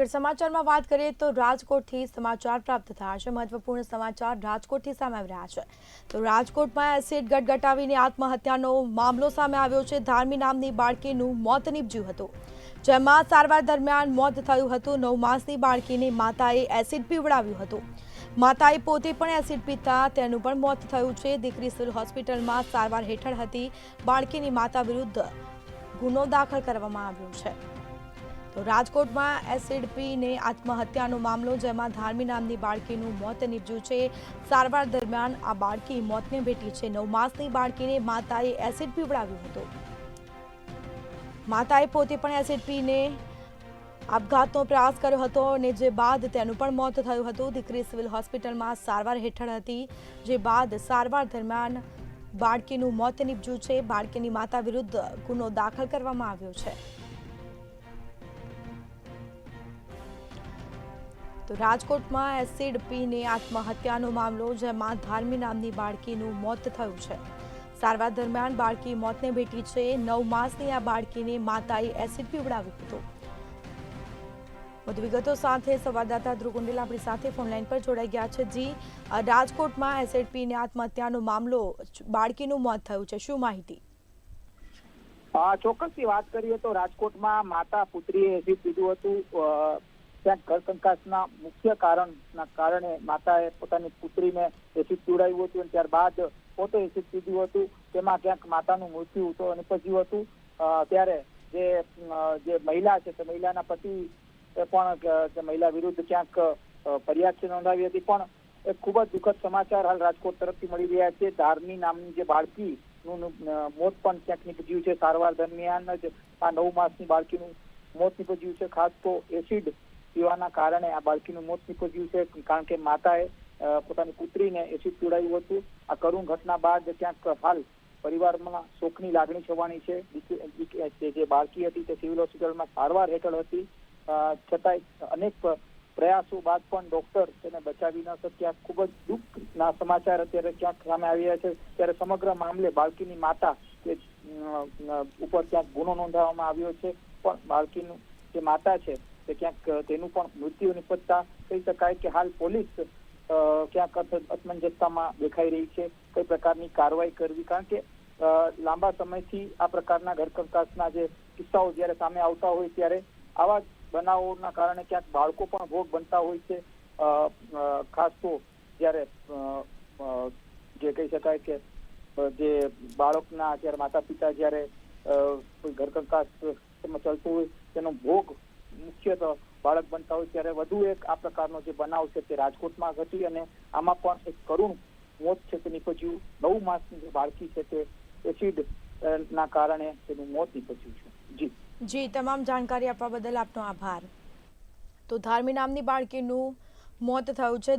આગળ સમાચારમાં વાત કરીએ તો રાજકોટથી સમાચાર પ્રાપ્ત થયા છે। મહત્વપૂર્ણ સમાચાર રાજકોટથી સામે આવી રહ્યા છે। તો રાજકોટમાં એસિડ ગટગટાવીને આત્મહત્યાનો મામલો સામે આવ્યો છે। ધાર્મી નામની બાળકીનું મોત નીપજ્યું હતું, જેમાં સારવાર દરમિયાન મોત થયું હતું। 9 માસની બાળકીને માતાએ એસિડ પીવડાવ્યું હતું। માતાએ પોતે પણ એસિડ પીતા તેનું પણ મોત થયું છે। દીકરી સિવિલ હોસ્પિટલમાં સારવાર હેઠળ હતી। બાળકીની માતા વિરુદ્ધ ગુનો દાખલ કરવામાં આવ્યો છે। તો રાજકોટમાં એસિડ પીને આત્મહત્યાનો મામલો, જેમાં ધાર્મી નામની બાળકીનું મોત નીપજ્યું છે। સારવાર દરમિયાન આ બાળકી મોતને ભેટી છે। 9 માસની બાળકીને માતાએ એસિડ પીવડાવ્યું હતું। માતાએ પોતે પણ એસિડ પીને આપઘાતનો પ્રયાસ કર્યો હતો અને જે બાદ તેનું પણ મોત થયું હતું। દીકરી સિવિલ હોસ્પિટલમાં સારવાર હેઠળ હતી, જે બાદ સારવાર દરમિયાન બાળકીનું મોત નીપજ્યું છે। બાળકીની માતા વિરુદ્ધ ગુનો દાખલ કરવામાં આવ્યો છે। તો રાજકોટમાં એસિડ પીને આત્મહત્યાનો મામલો, જેમાં ધાર્મી નામની બાળકીનું મોત થયું છે। સારવાર દરમિયાન બાળકી મોતને ભેટી છે। 9 માસની આ બાળકીને માતાએ એસિડ પીવડાવ્યું હતું। વધુ વિગતો સાથે સંવાદદાતા ધ્રુવ કુંડેલ આપણી સાથે ફોનલાઈન પર જોડાઈ ગયા છે। જી, રાજકોટમાં એસિડ પીને આત્મહત્યાનો મામલો, બાળકીનું મોત થયું છે, શું માહિતી? ચોક્કસથી વાત કરીએ તો રાજકોટમાં માતા પુત્રીએ એસિડ પીધું હતું। ત્યાં ઘર કંકાસના મુખ્ય કારણે માતાએ પોતાની પુત્રીને એસિડ પીવડાવ્યું હતું અને ત્યારબાદ પોતે એસિડ પીધું હતું। તેમાં ક્યાંક માતાનું મૃત્યુ નીપજ્યું હતું। ત્યારે જે મહિલા છે તે મહિલાના પતિ પણ મહિલા વિરુદ્ધ ક્યાંક ફરિયાદ નોંધાવી હતી। પણ એક ખૂબ જ દુઃખદ સમાચાર હાલ રાજકોટ તરફથી મળી રહ્યા છે। ધાર્મી નામની જે બાળકીનું મોત પણ ક્યાંક નીપજ્યું છે। સારવાર દરમિયાન જ આ 9 માસની બાળકીનું મોત નીપજ્યું છે। ખાસ તો એસિડ પીવાના કારણે આ બાળકીનું મોત નીપજ્યું છે, કારણ કે માતાએ પોતાની પુત્રીને એસિડ પીવડાવ્યું હતું। આ કરુણ ઘટના બાદ ક્યાંક હાલ પરિવારમાં શોકની લાગણી છવાણી છે। જે બાળકી હતી તે સિવિલ હોસ્પિટલમાં સારવાર હેઠળ હતી, છતાંય અનેક પ્રયાસો બાદ પણ ડોક્ટર તેને બચાવી ન શક્યા। ખૂબ જ દુઃખના સમાચાર અત્યારે ક્યાંક સામે આવ્યા છે। ત્યારે સમગ્ર મામલે બાળકીની માતા ઉપર ક્યાંક ગુનો નોંધાવવામાં આવ્યો છે, પણ બાળકીનું જે માતા છે તે ક્યાંક તેનું પણ મૃત્યુ નિપજતા કહી શકાય કે હાલ પોલીસ ક્યાંક અસમંજસતામાં દેખાઈ રહી છે, કઈ પ્રકારની કાર્યવાહી કરવી। કારણ કે લાંબા સમયથી આ પ્રકારના ઘર કંકાસના જે કિસ્સાઓ જ્યારે સામે આવતા હોય ત્યારે આવા બનાવોના કારણે ક્યાંક બાળકો પણ ભોગ બનતા હોય છે। ખાસ તો જ્યારે જે કહી શકાય કે જે બાળકના જ્યારે માતા પિતા જ્યારે કોઈ ઘર કંકાસ ચાલતું હોય તેનો ભોગ મુખ્યતઃ બાળક બનતા હોય, ત્યારે વધુ એક આ પ્રકારનો જે બનાવ છે તે રાજકોટમાં ઘટી અને આમાં પણ એક કરુણ મોત છે તે નીપજ્યું। 9 માસની જે બાળકી છે તે એસિડ ના કારણે તેનું મોત નીપજ્યું છે। જી, તમામ જાણકારી આપવા બદલ આપનો આભાર। તો ધાર્મી નામની બાળકીનું મોત થયું છે।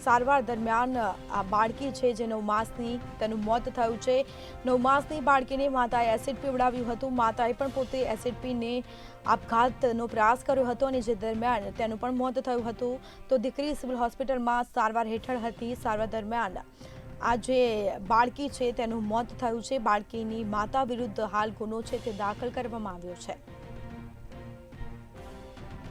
સારવાર દરમિયાન આ બાળકી છે જે 9 માસની, તેનું મોત થયું છે। 9 માસની બાળકીને માતાએ એસિડ પીવડાવ્યું હતું। માતાએ પણ પોતે એસિડ પીને આપઘાતનો પ્રયાસ કર્યો હતો અને જે દરમિયાન તેનું પણ મોત થયું હતું। તો દીકરી સિવિલ હોસ્પિટલમાં સારવાર હેઠળ હતી। સારવાર દરમિયાન આ જે બાળકી છે તેનું મોત થયું છે। બાળકીની માતા વિરુદ્ધ હાલ ગુનો છે તે દાખલ કરવામાં આવ્યો છે।